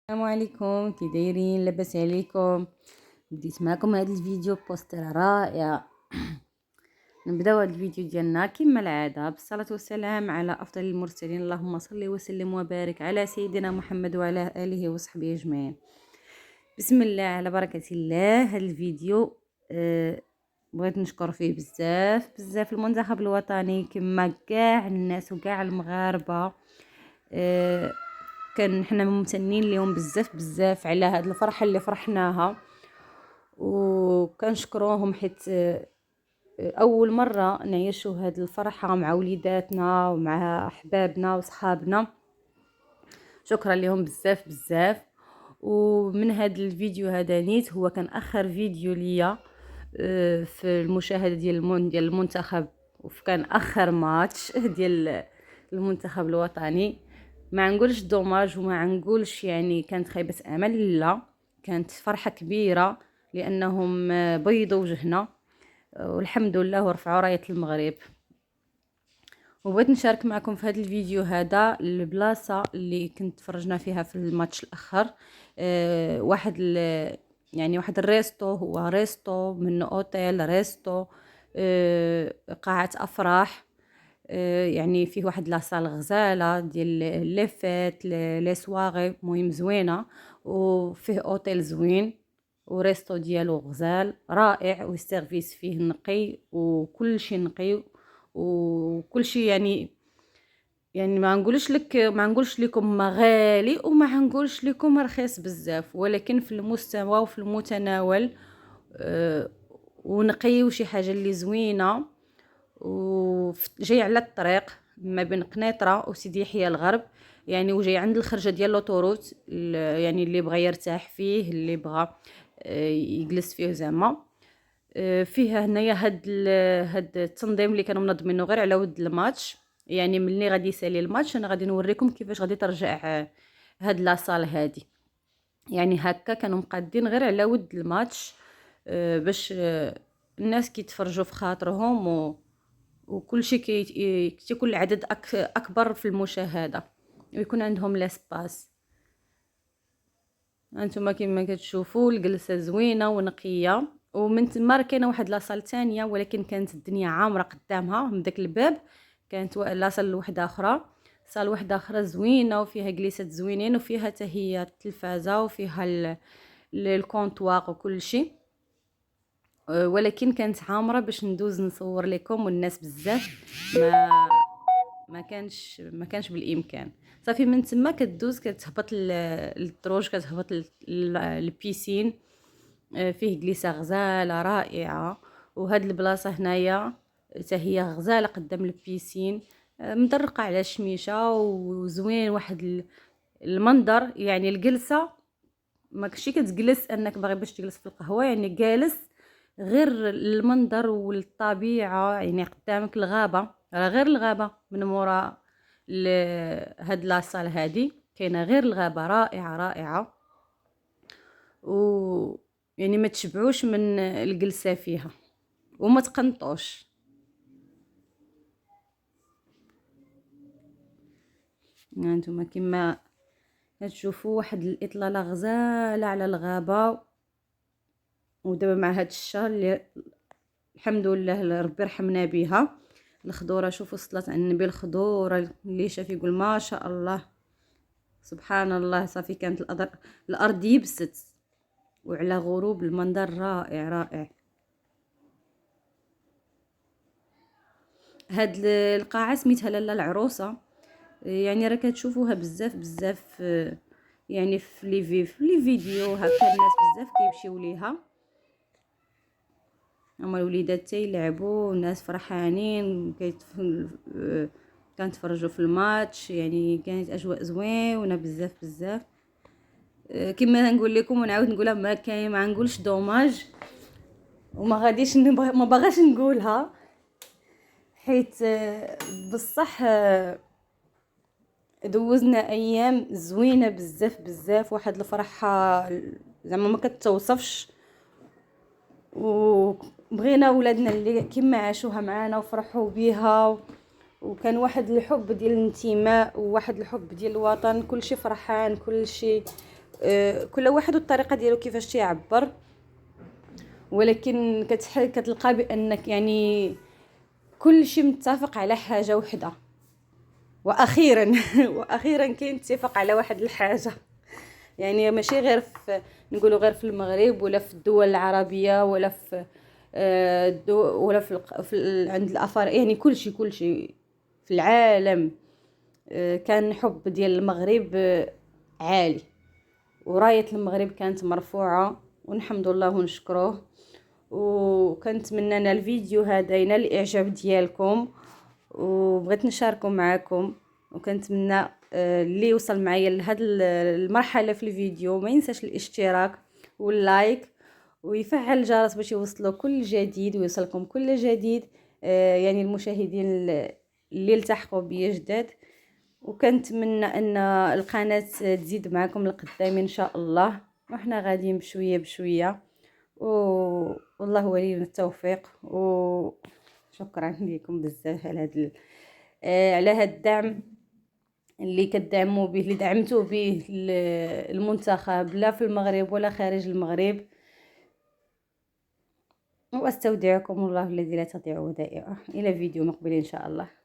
السلام عليكم، كي دايرين؟ لاباس عليكم؟ بديت معكم هذا الفيديو بوستر رائع. نبداو هذا الفيديو ديالنا كما العاده بالصلاه والسلام على افضل المرسلين. اللهم صل وسلم وبارك على سيدنا محمد وعلى اله وصحبه اجمعين. بسم الله على بركه الله. هذا الفيديو بغيت نشكر فيه بزاف بزاف المنتخب الوطني كما كاع الناس وكاع المغاربه. كان حنا ممتنين ليهم بزاف بزاف على هاد الفرحه اللي فرحناها، وكنشكروهم حيت اول مره نعيشوا هاد الفرحه مع وليداتنا ومع احبابنا وصحابنا. شكرا لهم بزاف بزاف. ومن هاد الفيديو هذا نيت هو كان اخر فيديو ليا في المشاهده ديال المنتخب، وكان اخر ماتش ديال المنتخب الوطني. ما نقولش دوماج وما نقولش يعني كانت خيبة امل، لا، كانت فرحة كبيرة لانهم بيضوا وجهنا والحمد لله ورفعوا راية المغرب. وبغيت نشارك معكم في هذا الفيديو هذا البلاصة اللي كنت فرجنا فيها في الماتش الاخر. واحد الريستو، هو ريستو من اوتيل ريستو، قاعة افراح. يعني فيه واحد لاصال غزاله ديال لي فيت لي سواغي مهم زوينه، وفيه اوتيل زوين وريستو ديالو غزال رائع، والسيرفيس فيه نقي وكل شيء نقي وكل شيء يعني ما نقولش لكم ما غالي وما نقولش لكم رخيص بزاف، ولكن في المستوى وفي المتناول. ونقي وشي حاجه اللي زوينه، وجاي على الطريق ما بين قنيطره وسيدي يحيى الغرب، يعني وجاي عند الخرجه ديال لوطوروت، يعني اللي بغى يرتاح فيه، اللي بغى يجلس فيه زعما. فيها هنايا هاد التنظيم اللي كانوا منظمينه غير على ود الماتش. يعني ملي غادي يسالي الماتش انا غادي نوريكم كيفاش غادي ترجع هاد لاصال هادي. يعني هكا كانوا مقادين غير على ود الماتش، باش الناس كيتفرجوا في خاطرهم وكل شيء تيكون العدد اكبر في المشاهده ويكون عندهم لاسباس. انتما كما كتشوفوا الجلسه زوينه ونقيه. ومن تما راه كاينه واحد لاصال ثانيه، ولكن كانت الدنيا عامره قدامها من داك الباب. كانت لاصال وحده اخرى، صال وحده اخرى زوينه وفيها جليسات زوينين وفيها حتى هي التلفازه وفيها الكونطوار وكل شيء. ولكن كانت عامره باش ندوز نصور لكم، والناس بزاف ما كانش بالامكان. صافي من تما كدوز كتهبط للدروج، كتهبط البيسين. فيه جليسه غزاله رائعه. وهاد البلاصه هنايا حتى هي غزاله قدام البيسين، مدرقه على الشميشه وزوين واحد المنظر. يعني الجلسه ماكشي كتجلس انك باغي باش تجلس في القهوه، يعني جالس غير المنظر والطبيعه، يعني قدامك الغابه، راه غير الغابه من مورا هاد لاصال هادي كاينه غير الغابه رائعه رائعه. و يعني ما تشبعوش من الجلسه فيها وما تقنطوش. هانتوما كما كتشوفوا واحد الاطلاله غزاله على الغابه. ودابا مع هاد الشهر اللي الحمد لله ربي رحمنا بها، الخضوره شوفوا صلات على النبي، الخضوره اللي شاف يقول ما شاء الله سبحان الله. صافي كانت الارض يبست، وعلى غروب المنظر رائع رائع. هاد القاعه سميتها لاله العروسه. يعني راه كتشوفوها بزاف بزاف، يعني في لي فيديو هكا الناس بزاف كيمشيو ليها. هما الوليدات حتى يلعبوا والناس فرحانين كنتفرجوا في الماتش. يعني كانت اجواء زوينه بزاف بزاف. كما نقول لكم ونعاود نقولها، ما كاين ما نقولش دوماج وما غاديش ما باغاش نقولها، حيت بصح دوزنا ايام زوينه بزاف بزاف. واحد الفرحه زعما ما كتوصفش. وبغينا ولادنا اللي كما عاشوها معنا وفرحوا بيها، وكان واحد الحب ديال الانتماء وواحد الحب ديال الوطن. كلشي فرحان، كلشي كل واحد والطريقه ديالو كيفاش تيعبر، ولكن كتلقى بانك يعني كل شيء متفق على حاجه وحده. واخيرا واخيرا كيتفق على واحد الحاجه، يعني ماشي غير في نقولوا غير في المغرب ولا في الدول العربيه ولا في ولا عند الافارقه، يعني كل شيء في العالم. كان حب ديال المغرب عالي، ورايه المغرب كانت مرفوعه، ونحمد الله ونشكروه. وكنتمنى ان الفيديو هذا ينال الاعجاب ديالكم، وبغيت نشاركه معكم. وكنتمنى اللي وصل معايا لهاد المرحله في الفيديو ما ينساش الاشتراك واللايك ويفعل الجرس باش يوصلوا كل جديد ويوصلكم كل جديد. يعني المشاهدين اللي التحقوا بيا جداد. وكنتمنى ان القناه تزيد معكم لقدام ان شاء الله، وحنا غاديين بشويه بشويه، والله ولي التوفيق. وشكرا لكم بزاف على هذا على هذا الدعم اللي كدعموا به، اللي دعمتوا به المنتخب لا في المغرب ولا خارج المغرب. واستودعكم الله الذي لا تضيع ودائعه، الى فيديو مقبل ان شاء الله.